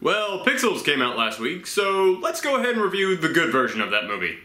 Well, Pixels came out last week, so let's go ahead and review the good version of that movie.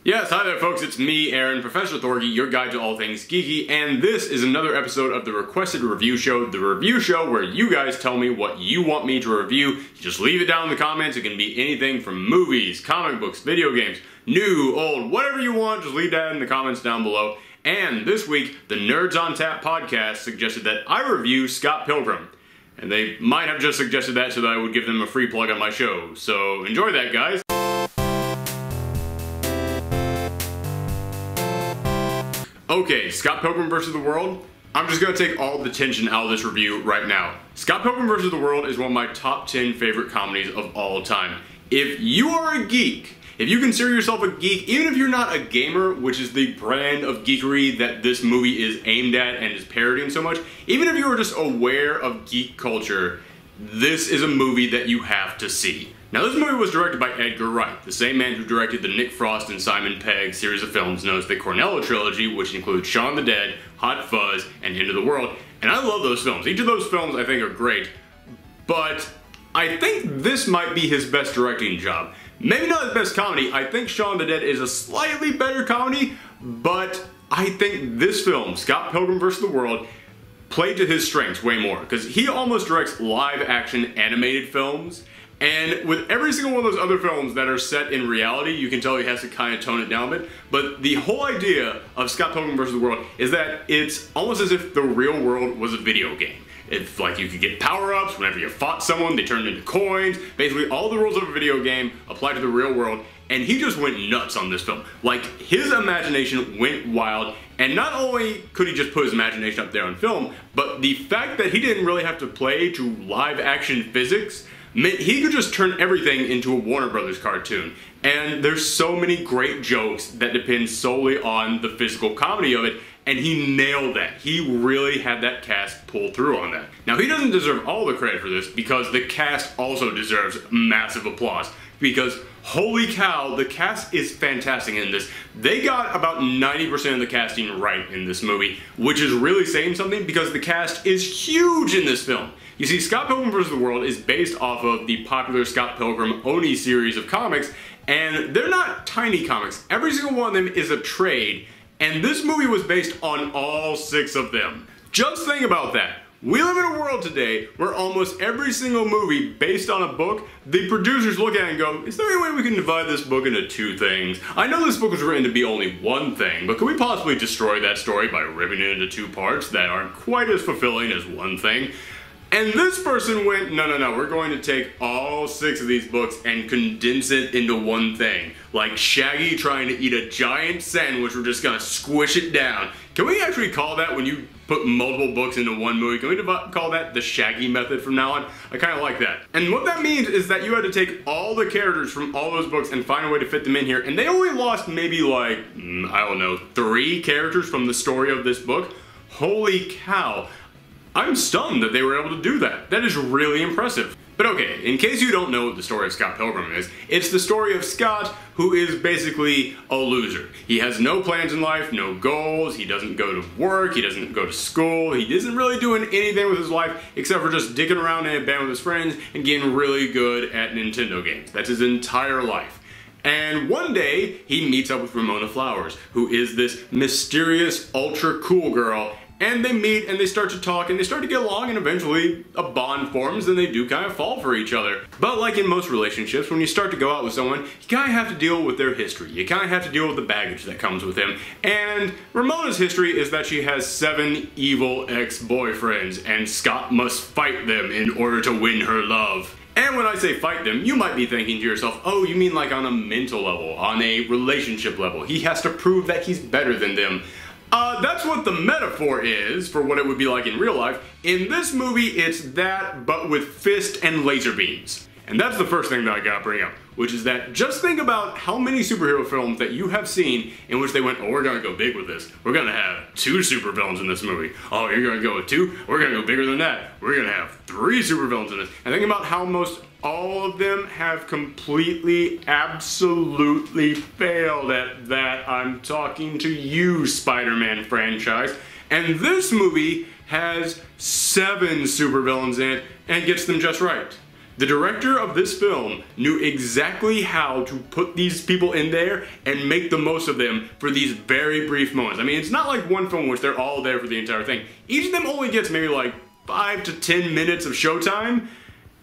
Yes, hi there folks, it's me, Aaron, Professor Thorgy, your guide to all things geeky, and this is another episode of the Requested Review Show, the review show where you guys tell me what you want me to review. You just leave it down in the comments. It can be anything from movies, comic books, video games, new, old, whatever you want, just leave that in the comments down below. And this week, the Nerds on Tap podcast suggested that I review Scott Pilgrim. And they might have just suggested that so that I would give them a free plug on my show. So enjoy that, guys. Okay, Scott Pilgrim vs. the World. I'm just going to take all the tension out of this review right now. Scott Pilgrim vs. the World is one of my top 10 favorite comedies of all time. If you are a geek, if you consider yourself a geek, even if you're not a gamer, which is the brand of geekery that this movie is aimed at and is parodying so much, even if you are just aware of geek culture, this is a movie that you have to see. Now, this movie was directed by Edgar Wright, the same man who directed the Nick Frost and Simon Pegg series of films known as the Cornetto trilogy, which includes Shaun of the Dead, Hot Fuzz, and End of the World. And I love those films. Each of those films I think are great, but I think this might be his best directing job. Maybe not his best comedy. I think Shaun of the Dead is a slightly better comedy, but I think this film, Scott Pilgrim vs. the World, played to his strengths way more, because he almost directs live-action animated films. And with every single one of those other films that are set in reality, you can tell he has to kind of tone it down a bit. But the whole idea of Scott Pilgrim vs. the World is that it's almost as if the real world was a video game. It's like you could get power-ups whenever you fought someone, they turned into coins. Basically, all the rules of a video game apply to the real world. And he just went nuts on this film. Like, his imagination went wild. And not only could he just put his imagination up there on film, but the fact that he didn't really have to play to live-action physics meant he could just turn everything into a Warner Brothers cartoon. And there's so many great jokes that depend solely on the physical comedy of it, and he nailed that. He really had that cast pull through on that. Now, he doesn't deserve all the credit for this, because the cast also deserves massive applause. Because holy cow, the cast is fantastic in this. They got about 90% of the casting right in this movie, which is really saying something because the cast is huge in this film. You see, Scott Pilgrim vs. the World is based off of the popular Scott Pilgrim Oni series of comics, and they're not tiny comics. Every single one of them is a trade, and this movie was based on all 6 of them. Just think about that. We live in a world today where almost every single movie based on a book, the producers look at it and go, is there any way we can divide this book into 2 things? I know this book was written to be only one thing, but could we possibly destroy that story by ripping it into 2 parts that aren't quite as fulfilling as one thing? And this person went, no, we're going to take all 6 of these books and condense it into one thing. Like Shaggy trying to eat a giant sandwich, we're just gonna squish it down. Can we actually call that, when you put multiple books into one movie, can we call that the Shaggy method from now on? I kind of like that. And what that means is that you had to take all the characters from all those books and find a way to fit them in here, and they only lost maybe like, I don't know, 3 characters from the story of this book. Holy cow. I'm stunned that they were able to do that. That is really impressive. But okay, in case you don't know what the story of Scott Pilgrim is, it's the story of Scott, who is basically a loser. He has no plans in life, no goals, he doesn't go to work, he doesn't go to school, he isn't really doing anything with his life except for just dicking around in a band with his friends and getting really good at Nintendo games. That's his entire life. And one day, he meets up with Ramona Flowers, who is this mysterious, ultra cool girl. And they meet and they start to talk and they start to get along, and eventually a bond forms and they do kind of fall for each other. But like in most relationships, when you start to go out with someone, you kind of have to deal with their history. You kind of have to deal with the baggage that comes with them. And Ramona's history is that she has 7 evil ex-boyfriends, and Scott must fight them in order to win her love. And when I say fight them, you might be thinking to yourself, oh, you mean like on a mental level, on a relationship level. He has to prove that he's better than them. That's what the metaphor is for what it would be like in real life. In this movie, it's that, but with fist and laser beams. And that's the first thing that I gotta bring up, which is that just think about how many superhero films that you have seen in which they went, oh, we're gonna go big with this. We're gonna have 2 supervillains in this movie. Oh, you're gonna go with 2? We're gonna go bigger than that. We're gonna have 3 supervillains in this. And think about how most all of them have completely, absolutely failed at that. I'm talking to you, Spider-Man franchise. And this movie has 7 supervillains in it and gets them just right. The director of this film knew exactly how to put these people in there and make the most of them for these very brief moments. I mean, it's not like one film in which they're all there for the entire thing. Each of them only gets maybe like 5 to 10 minutes of showtime,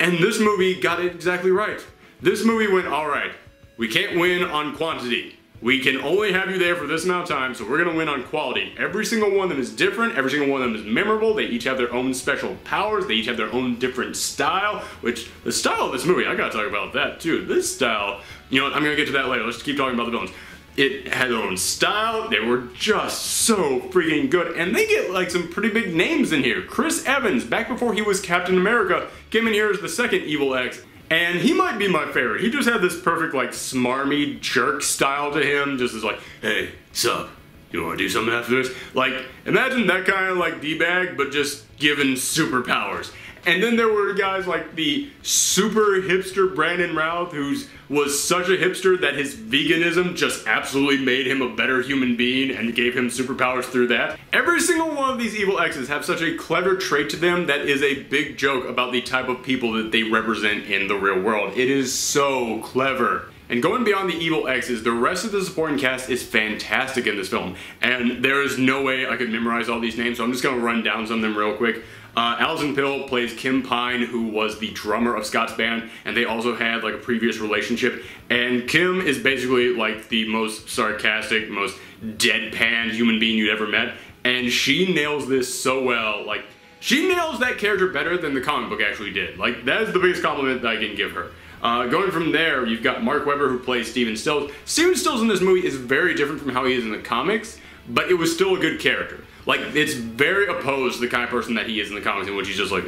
and this movie got it exactly right. This movie went, all right, we can't win on quantity. We can only have you there for this amount of time, so we're gonna win on quality. Every single one of them is different, every single one of them is memorable, they each have their own special powers, they each have their own different style, which, the style of this movie, I gotta talk about that too. This style, you know what, I'm gonna get to that later, let's keep talking about the villains. It had their own style, they were just so freaking good, and they get like some pretty big names in here. Chris Evans, back before he was Captain America, came in here as the second Evil X. And he might be my favorite. He just had this perfect, like, smarmy jerk style to him. Just as like, hey, sup? You wanna do something after this? Like, imagine that kind of like D-bag, but just given superpowers. And then there were guys like the super hipster Brandon Routh, who was such a hipster that his veganism just absolutely made him a better human being and gave him superpowers through that. Every single one of these evil X's have such a clever trait to them that is a big joke about the type of people that they represent in the real world. It is so clever. And going beyond the evil X's, the rest of the supporting cast is fantastic in this film. And there is no way I could memorize all these names, so I'm just gonna run down some of them real quick. Alison Pill plays Kim Pine, who was the drummer of Scott's band, and they also had like a previous relationship. And Kim is basically like the most sarcastic, most deadpan human being you'd ever met. And she nails this so well. Like, she nails that character better than the comic book actually did. Like, that is the biggest compliment that I can give her. Going from there, you've got Mark Webber, who plays Steven Stills. Steven Stills in this movie is very different from how he is in the comics, but it was still a good character. Like, it's very opposed to the kind of person that he is in the comics, in which he's just like,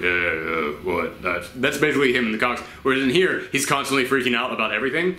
what? That's basically him in the comics. Whereas in here, he's constantly freaking out about everything.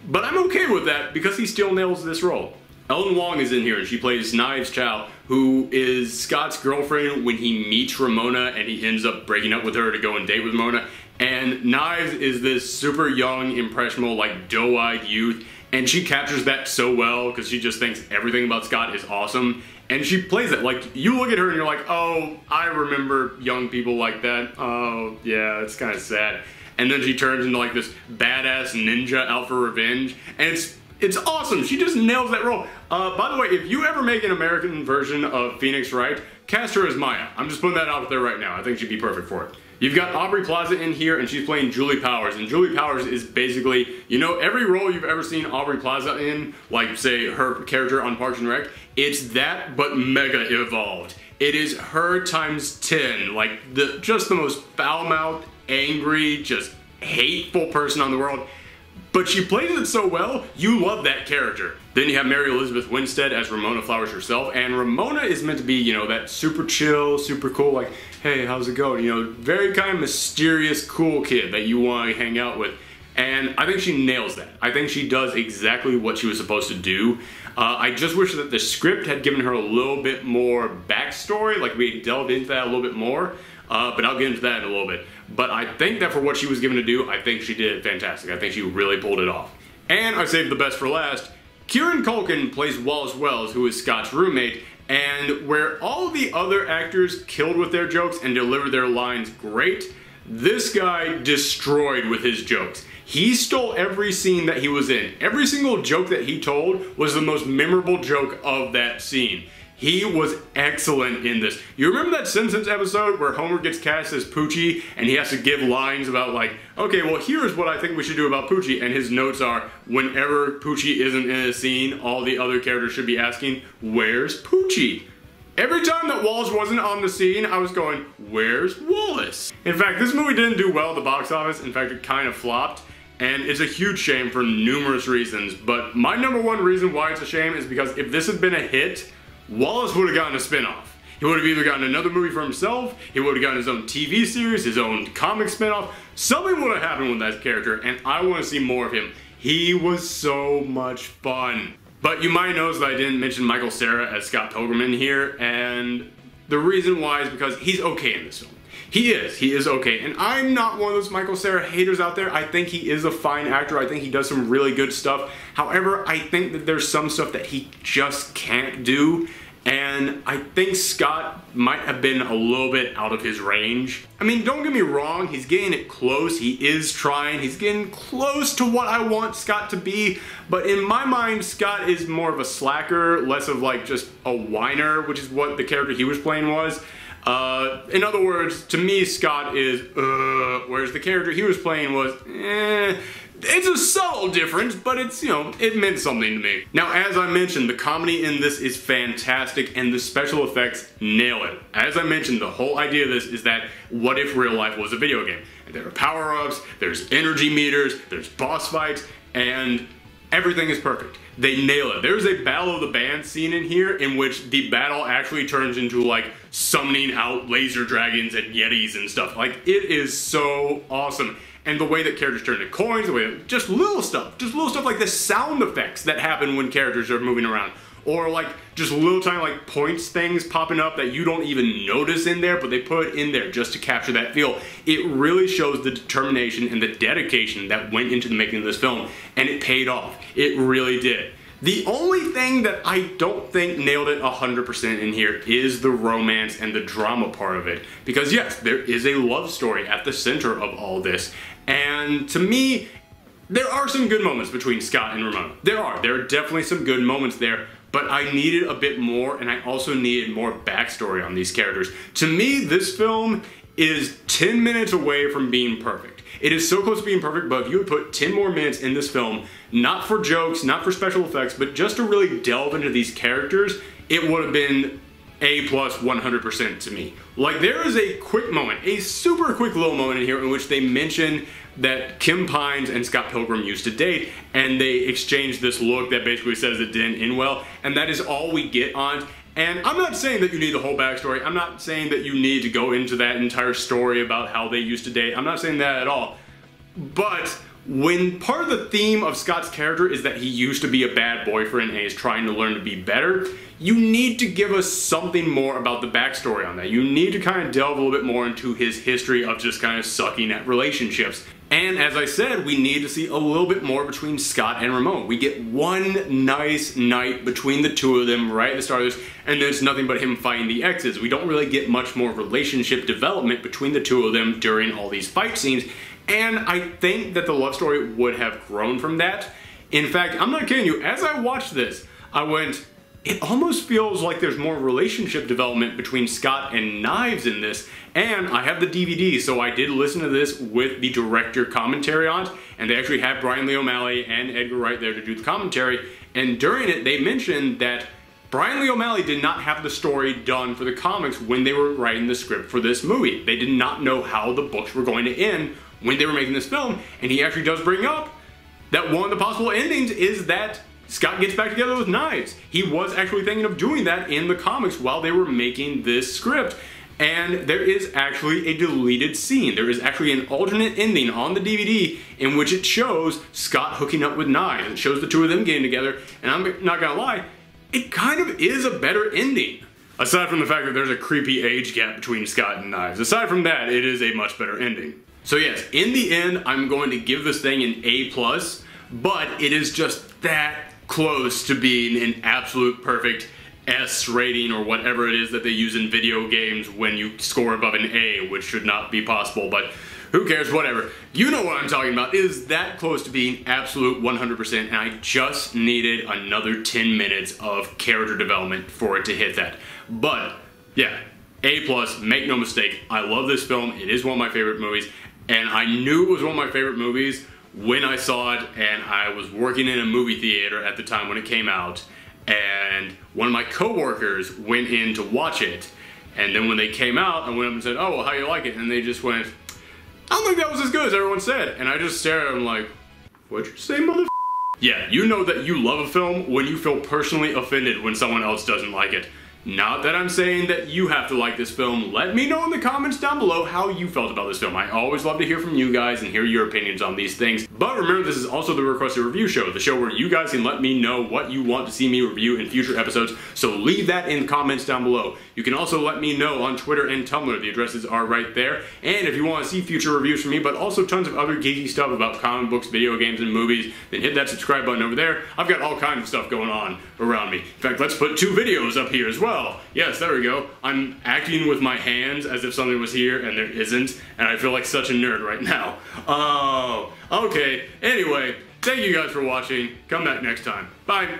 But I'm okay with that, because he still nails this role. Ellen Wong is in here, and she plays Knives Chow, who is Scott's girlfriend when he meets Ramona, and he ends up breaking up with her to go and date with Ramona. And Knives is this super young, impressionable, like, doe-eyed youth, and she captures that so well, because she just thinks everything about Scott is awesome. And she plays it. Like, you look at her and you're like, oh, I remember young people like that. Oh, yeah, it's kind of sad. And then she turns into like this badass ninja out for revenge. And it's awesome. She just nails that role. By the way, if you ever make an American version of Phoenix Wright, cast her as Maya. I'm just putting that out there right now. I think she'd be perfect for it. You've got Aubrey Plaza in here, and she's playing Julie Powers. And Julie Powers is basically, you know, every role you've ever seen Aubrey Plaza in, like, say, her character on Parks and Rec, it's that, but mega evolved. It is her times 10, like, just the most foul-mouthed, angry, just hateful person on the world. But she plays it so well, you love that character. Then you have Mary Elizabeth Winstead as Ramona Flowers herself, and Ramona is meant to be, you know, that super chill, super cool, like, hey, how's it going? You know, very kind of mysterious, cool kid that you want to hang out with. And I think she nails that. I think she does exactly what she was supposed to do. I just wish that the script had given her a little bit more backstory, like we delved into that a little bit more, but I'll get into that in a little bit. But I think that for what she was given to do, I think she did fantastic. I think she really pulled it off. And I saved the best for last. Kieran Culkin plays Wallace Wells, who is Scott's roommate, and where all the other actors killed with their jokes and delivered their lines great, this guy destroyed with his jokes. He stole every scene that he was in. Every single joke that he told was the most memorable joke of that scene. He was excellent in this. You remember that Simpsons episode where Homer gets cast as Poochie and he has to give lines about like, okay, well here's what I think we should do about Poochie, and his notes are, whenever Poochie isn't in a scene, all the other characters should be asking, where's Poochie? Every time that Wallace wasn't on the scene, I was going, where's Wallace? In fact, this movie didn't do well at the box office. In fact, it kind of flopped. And it's a huge shame for numerous reasons. But my #1 reason why it's a shame is because if this had been a hit, Wallace would have gotten a spin-off. He would have either gotten another movie for himself, he would have gotten his own TV series, his own comic spinoff. Something would have happened with that character, and I want to see more of him. He was so much fun. But you might notice that I didn't mention Michael Cera as Scott Pilgrim in here, and the reason why is because he's okay in this film. He is okay, and I'm not one of those Michael Cera haters out there. I think he is a fine actor. I think he does some really good stuff. However, I think that there's some stuff that he just can't do, and I think Scott might have been a little bit out of his range. I mean, don't get me wrong, he's getting it close, he is trying, he's getting close to what I want Scott to be, but in my mind, Scott is more of a slacker, less of like just a whiner, which is what the character he was playing was. In other words, to me, Scott is, whereas the character he was playing was, It's a subtle difference, but it's, you know, it meant something to me. Now, as I mentioned, the comedy in this is fantastic and the special effects nail it. As I mentioned, the whole idea of this is that what if real life was a video game? And there are power-ups, there's energy meters, there's boss fights, and everything is perfect. They nail it. There's a Battle of the Bands scene in here in which the battle actually turns into like summoning out laser dragons and yetis and stuff. Like, it is so awesome. And the way that characters turn into coins, the way that, just little stuff like the sound effects that happen when characters are moving around. Or like just little tiny like points things popping up that you don't even notice in there, but they put it in there just to capture that feel. It really shows the determination and the dedication that went into the making of this film, and it paid off. It really did. The only thing that I don't think nailed it 100% in here is the romance and the drama part of it. Because yes, there is a love story at the center of all this. And to me, there are some good moments between Scott and Ramona. There are definitely some good moments there, but I needed a bit more, and I also needed more backstory on these characters. To me, this film is 10 minutes away from being perfect. It is so close to being perfect, but if you would put 10 more minutes in this film, not for jokes, not for special effects, but just to really delve into these characters, it would have been A+ 100% to me. Like, there is a quick moment, a super quick little moment in here in which they mention that Kim Pines and Scott Pilgrim used to date, and they exchanged this look that basically says it didn't end well, and that is all we get on. And I'm not saying that you need the whole backstory. I'm not saying that you need to go into that entire story about how they used to date. I'm not saying that at all. But when part of the theme of Scott's character is that he used to be a bad boyfriend and is trying to learn to be better, you need to give us something more about the backstory on that. You need to kind of delve a little bit more into his history of just kind of sucking at relationships. And as I said, we need to see a little bit more between Scott and Ramona. We get one nice night between the two of them right at the start of this, and there's nothing but him fighting the exes. We don't really get much more relationship development between the two of them during all these fight scenes, and I think that the love story would have grown from that. In fact, I'm not kidding you, as I watched this, I went, it almost feels like there's more relationship development between Scott and Knives in this, and I have the DVD, so I did listen to this with the director commentary on it, and they actually had Brian Lee O'Malley and Edgar Wright there to do the commentary, and during it they mentioned that Brian Lee O'Malley did not have the story done for the comics when they were writing the script for this movie. They did not know how the books were going to end when they were making this film, and he actually does bring up that one of the possible endings is that Scott gets back together with Knives. He was actually thinking of doing that in the comics while they were making this script. And there is actually a deleted scene. There is actually an alternate ending on the DVD in which it shows Scott hooking up with Knives. It shows the two of them getting together, and I'm not gonna lie, it kind of is a better ending. Aside from the fact that there's a creepy age gap between Scott and Knives. Aside from that, it is a much better ending. So yes, in the end, I'm going to give this thing an A+, but it is just that close to being an absolute perfect S rating or whatever it is that they use in video games when you score above an A, which should not be possible, but who cares, whatever. You know what I'm talking about. It is that close to being absolute 100%, and I just needed another 10 minutes of character development for it to hit that. But yeah, A+, make no mistake, I love this film. It is one of my favorite movies, and I knew it was one of my favorite movies when I saw it, and I was working in a movie theater at the time when it came out, and one of my coworkers went in to watch it, and then when they came out, I went up and said, oh, well, how do you like it? And they just went, I don't think that was as good as everyone said. And I just stared at them like, what'd you say, motherfucker? Yeah, you know that you love a film when you feel personally offended when someone else doesn't like it. Not that I'm saying that you have to like this film. Let me know in the comments down below how you felt about this film. I always love to hear from you guys and hear your opinions on these things. But remember, this is also the Requested Review Show, the show where you guys can let me know what you want to see me review in future episodes, so leave that in the comments down below. You can also let me know on Twitter and Tumblr. The addresses are right there. And if you want to see future reviews from me, but also tons of other geeky stuff about comic books, video games, and movies, then hit that subscribe button over there. I've got all kinds of stuff going on around me. In fact, let's put 2 videos up here as well. Yes, there we go. I'm acting with my hands as if something was here and there isn't, and I feel like such a nerd right now. Oh, okay. Anyway, thank you guys for watching. Come back next time. Bye.